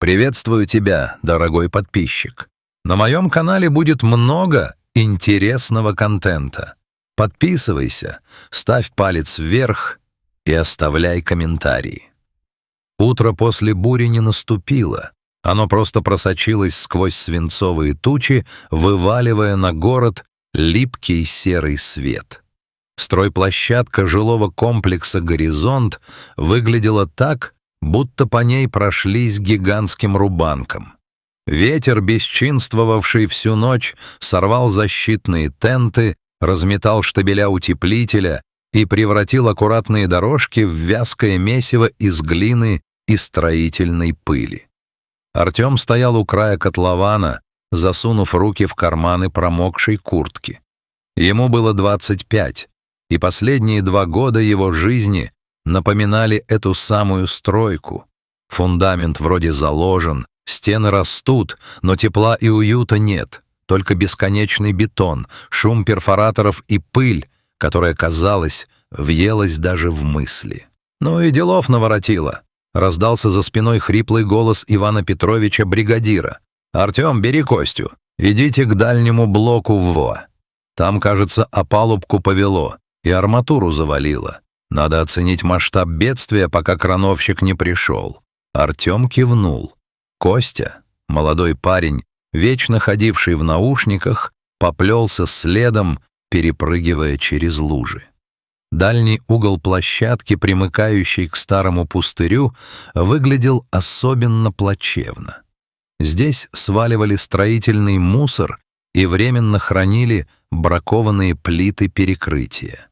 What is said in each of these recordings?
Приветствую тебя, дорогой подписчик. На моем канале будет много интересного контента. Подписывайся, ставь палец вверх и оставляй комментарии. Утро после бури не наступило. Оно просто просочилось сквозь свинцовые тучи, вываливая на город липкий серый свет. Стройплощадка жилого комплекса «Горизонт» выглядела так, будто по ней прошлись гигантским рубанком. Ветер, бесчинствовавший всю ночь, сорвал защитные тенты, разметал штабеля утеплителя и превратил аккуратные дорожки в вязкое месиво из глины и строительной пыли. Артем стоял у края котлована, засунув руки в карманы промокшей куртки. Ему было 25, и последние 2 года его жизни напоминали эту самую стройку. Фундамент вроде заложен, стены растут, но тепла и уюта нет, только бесконечный бетон, шум перфораторов и пыль, которая, казалось, въелась даже в мысли. «Ну и делов наворотило», — раздался за спиной хриплый голос Ивана Петровича, бригадира. «Артем, бери Костю, идите к дальнему блоку ВО. Там, кажется, опалубку повело и арматуру завалило. Надо оценить масштаб бедствия, пока крановщик не пришел». Артем кивнул. Костя, молодой парень, вечно ходивший в наушниках, поплелся следом, перепрыгивая через лужи. Дальний угол площадки, примыкающий к старому пустырю, выглядел особенно плачевно. Здесь сваливали строительный мусор и временно хранили бракованные плиты перекрытия.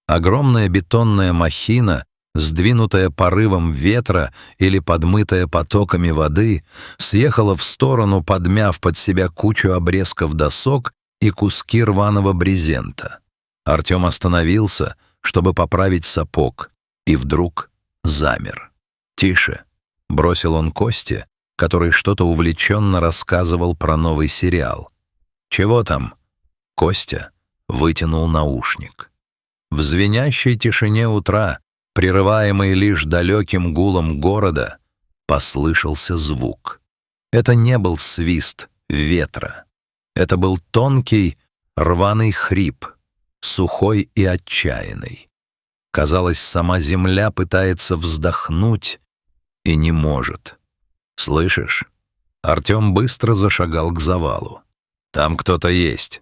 Огромная бетонная махина, сдвинутая порывом ветра или подмытая потоками воды, съехала в сторону, подмяв под себя кучу обрезков досок и куски рваного брезента. Артем остановился, чтобы поправить сапог, и вдруг замер. «Тише», — бросил он Косте, который что-то увлеченно рассказывал про новый сериал. «Чего там?» Костя вытянул наушник. В звенящей тишине утра, прерываемой лишь далеким гулом города, послышался звук. Это не был свист ветра. Это был тонкий, рваный хрип, сухой и отчаянный. Казалось, сама земля пытается вздохнуть и не может. «Слышишь?» Артем быстро зашагал к завалу. «Там кто-то есть».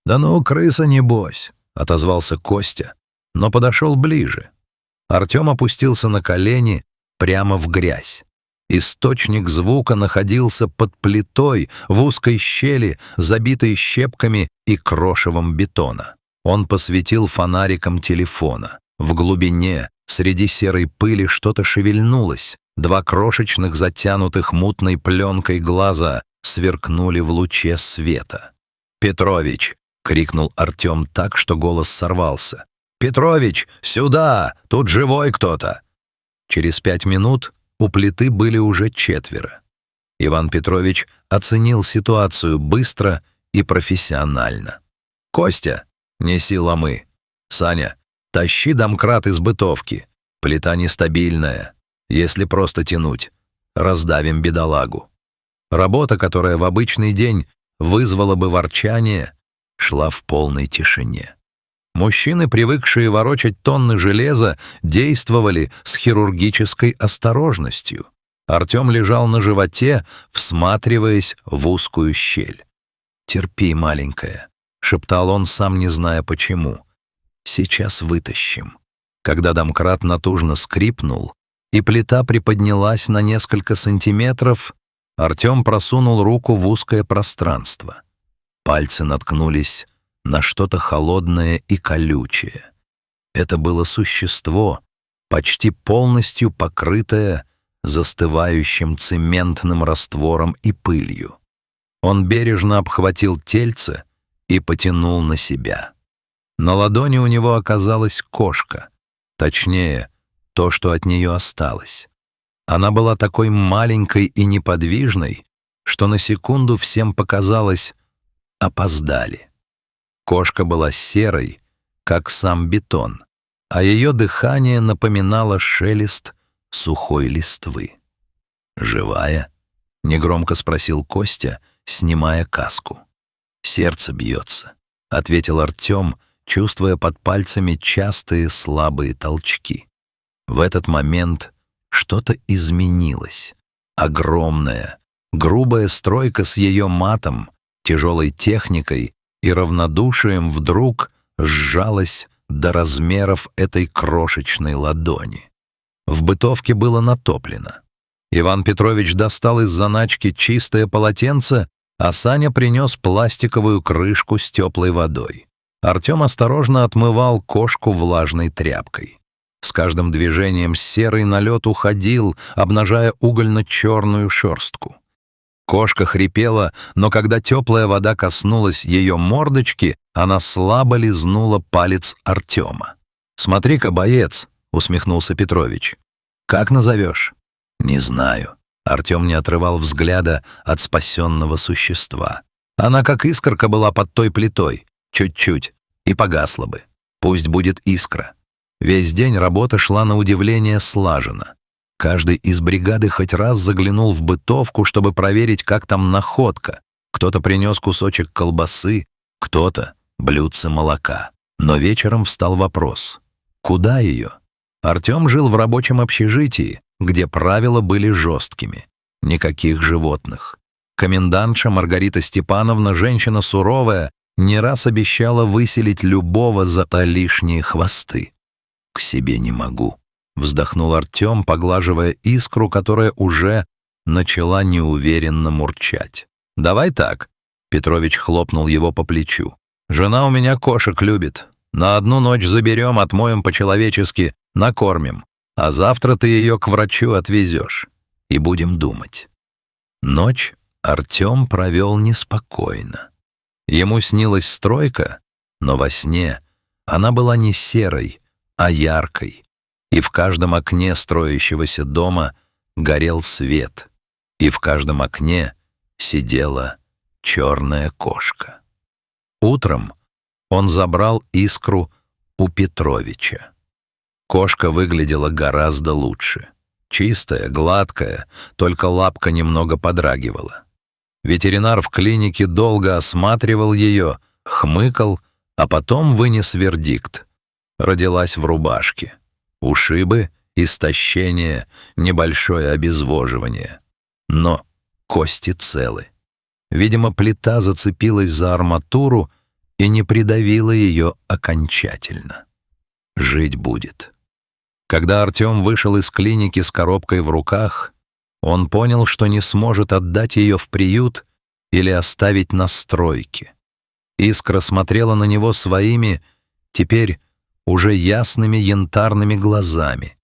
«Да ну, крыса, небось», — отозвался Костя, но подошел ближе. Артем опустился на колени прямо в грязь. Источник звука находился под плитой в узкой щели, забитой щепками и крошевом бетона. Он посветил фонариком телефона. В глубине, среди серой пыли, что-то шевельнулось. 2 крошечных, затянутых мутной пленкой глаза сверкнули в луче света. «Петрович!» — крикнул Артем так, что голос сорвался. «Петрович, сюда! Тут живой кто-то!» Через 5 минут у плиты были уже 4. Иван Петрович оценил ситуацию быстро и профессионально. «Костя, неси ломы. Саня, тащи домкрат из бытовки. Плита нестабильная. Если просто тянуть, раздавим бедолагу». Работа, которая в обычный день вызвала бы ворчание, шла в полной тишине. Мужчины, привыкшие ворочать тонны железа, действовали с хирургической осторожностью. Артем лежал на животе, всматриваясь в узкую щель. «Терпи, маленькая», — шептал он, сам не зная почему. «Сейчас вытащим». Когда домкрат натужно скрипнул, и плита приподнялась на несколько сантиметров, Артем просунул руку в узкое пространство. Пальцы наткнулись на что-то холодное и колючее. Это было существо, почти полностью покрытое застывающим цементным раствором и пылью. Он бережно обхватил тельце и потянул на себя. На ладони у него оказалась кошка, точнее, то, что от нее осталось. Она была такой маленькой и неподвижной, что на секунду всем показалось: опоздали. Кошка была серой, как сам бетон, а ее дыхание напоминало шелест сухой листвы. «Живая?» негромко спросил Костя, снимая каску. «Сердце бьется», — ответил Артем, чувствуя под пальцами частые слабые толчки. В этот момент что-то изменилось. Огромная, грубая стройка с ее матом, тяжелой техникой и равнодушием вдруг сжалась до размеров этой крошечной ладони. В бытовке было натоплено. Иван Петрович достал из заначки чистое полотенце, а Саня принес пластиковую крышку с теплой водой. Артем осторожно отмывал кошку влажной тряпкой. С каждым движением серый налет уходил, обнажая угольно-черную шерстку. Кошка хрипела, но когда теплая вода коснулась ее мордочки, она слабо лизнула палец Артема. «Смотри-ка, боец!» — усмехнулся Петрович. «Как назовешь?» «Не знаю». Артем не отрывал взгляда от спасенного существа. Она как искорка была под той плитой, чуть-чуть, и погасла бы. Пусть будет искра. Весь день работа шла на удивление слаженно. Каждый из бригады хоть раз заглянул в бытовку, чтобы проверить, как там находка. Кто-то принес кусочек колбасы, кто-то — блюдце молока. Но вечером встал вопрос: куда ее? Артем жил в рабочем общежитии, где правила были жесткими. Никаких животных. Комендантша Маргарита Степановна, женщина суровая, не раз обещала выселить любого за лишние хвосты. «К себе не могу», — вздохнул Артем, поглаживая искру, которая уже начала неуверенно мурчать. «Давай так», — Петрович хлопнул его по плечу. «Жена у меня кошек любит. На одну ночь заберем, отмоем по-человечески, накормим. А завтра ты ее к врачу отвезешь. И будем думать». Ночь Артем провел неспокойно. Ему снилась стройка, но во сне она была не серой, а яркой, и в каждом окне строящегося дома горел свет, и в каждом окне сидела черная кошка. Утром он забрал искру у Петровича. Кошка выглядела гораздо лучше. Чистая, гладкая, только лапка немного подрагивала. Ветеринар в клинике долго осматривал ее, хмыкал, а потом вынес вердикт. Родилась в рубашке. Ушибы, истощение, небольшое обезвоживание. Но кости целы. Видимо, плита зацепилась за арматуру и не придавила ее окончательно. Жить будет. Когда Артем вышел из клиники с коробкой в руках, он понял, что не сможет отдать ее в приют или оставить на стройке. Искра смотрела на него своими, теперь уже ясными янтарными глазами.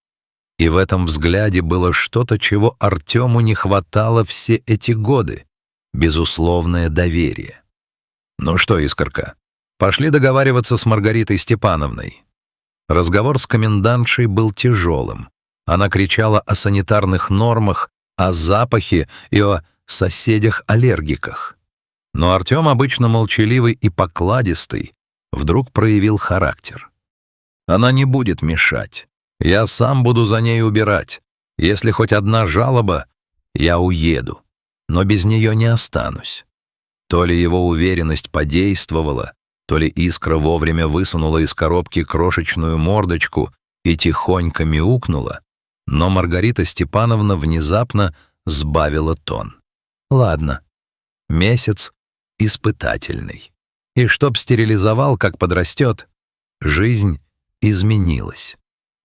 И в этом взгляде было что-то, чего Артему не хватало все эти годы — безусловное доверие. «Ну что, Искорка, пошли договариваться с Маргаритой Степановной». Разговор с комендантшей был тяжелым. Она кричала о санитарных нормах, о запахе и о соседях-аллергиках. Но Артем, обычно молчаливый и покладистый, вдруг проявил характер. «Она не будет мешать. Я сам буду за ней убирать. Если хоть одна жалоба, я уеду. Но без нее не останусь». То ли его уверенность подействовала, то ли искра вовремя высунула из коробки крошечную мордочку и тихонько мяукнула, но Маргарита Степановна внезапно сбавила тон. «Ладно, месяц испытательный. И чтоб стерилизовал, как подрастет». Жизнь изменилась.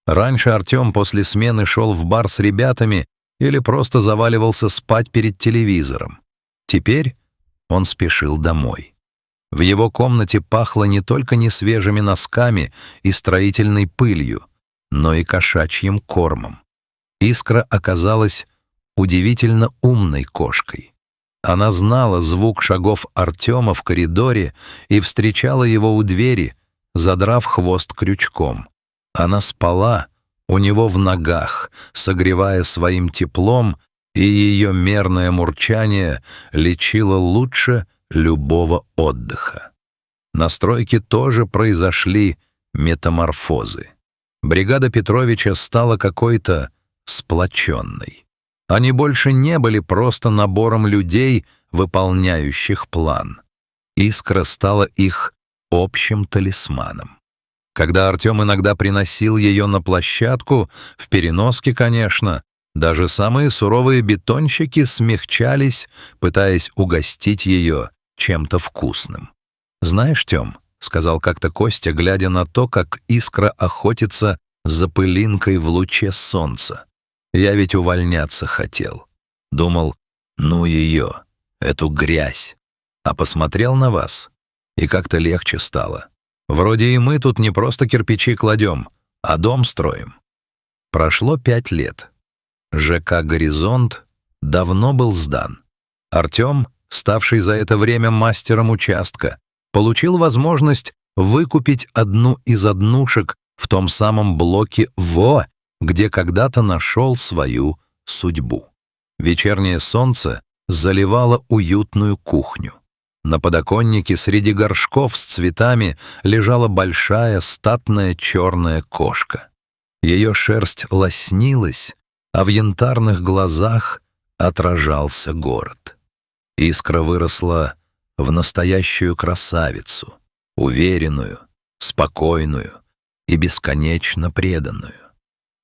Раньше Артем после смены шел в бар с ребятами или просто заваливался спать перед телевизором. Теперь он спешил домой. В его комнате пахло не только несвежими носками и строительной пылью, но и кошачьим кормом. Искра оказалась удивительно умной кошкой. Она знала звук шагов Артема в коридоре и встречала его у двери, задрав хвост крючком. Она спала у него в ногах, согревая своим теплом, и ее мерное мурчание лечило лучше любого отдыха. На стройке тоже произошли метаморфозы. Бригада Петровича стала какой-то сплоченной. Они больше не были просто набором людей, выполняющих план. Искра стала их общим талисманом. Когда Артем иногда приносил ее на площадку, в переноске, конечно, даже самые суровые бетонщики смягчались, пытаясь угостить ее чем-то вкусным. «Знаешь, Тем, — сказал как-то Костя, глядя на то, как Искра охотится за пылинкой в луче солнца, — я ведь увольняться хотел. Думал, ну ее, эту грязь. А посмотрел на вас, и как-то легче стало. Вроде и мы тут не просто кирпичи кладем, а дом строим». Прошло 5 лет. ЖК «Горизонт» давно был сдан. Артем, ставший за это время мастером участка, получил возможность выкупить одну из однушек в том самом блоке где когда-то нашел свою судьбу. Вечернее солнце заливало уютную кухню. На подоконнике среди горшков с цветами лежала большая статная черная кошка. Ее шерсть лоснилась, а в янтарных глазах отражался город. Искра выросла в настоящую красавицу, уверенную, спокойную и бесконечно преданную.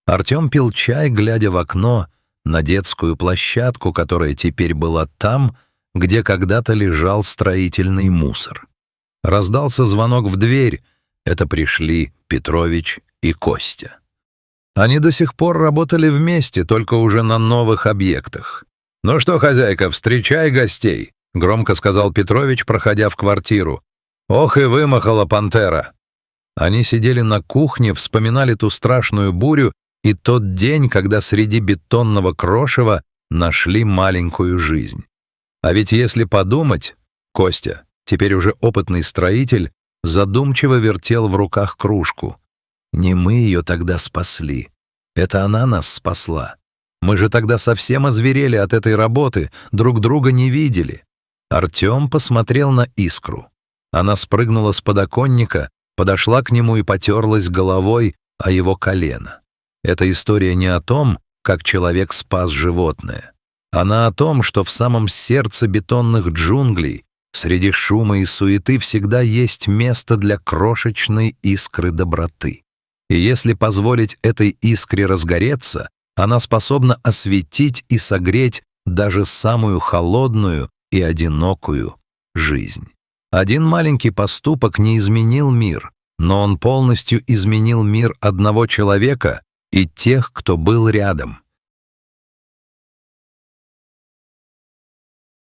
Артем пил чай, глядя в окно на детскую площадку, которая теперь была там, где когда-то лежал строительный мусор. Раздался звонок в дверь. Это пришли Петрович и Костя. Они до сих пор работали вместе, только уже на новых объектах. «Ну что, хозяйка, встречай гостей», — громко сказал Петрович, проходя в квартиру. «Ох и вымахала пантера». Они сидели на кухне, вспоминали ту страшную бурю и тот день, когда среди бетонного крошева нашли маленькую жизнь. А ведь если подумать, Костя, теперь уже опытный строитель, задумчиво вертел в руках кружку. Не мы ее тогда спасли. Это она нас спасла. Мы же тогда совсем озверели от этой работы, друг друга не видели. Артем посмотрел на Искру. Она спрыгнула с подоконника, подошла к нему и потерлась головой о его колено. Эта история не о том, как человек спас животное. Она о том, что в самом сердце бетонных джунглей, среди шума и суеты, всегда есть место для крошечной искры доброты. И если позволить этой искре разгореться, она способна осветить и согреть даже самую холодную и одинокую жизнь. Один маленький поступок не изменил мир, но он полностью изменил мир одного человека и тех, кто был рядом.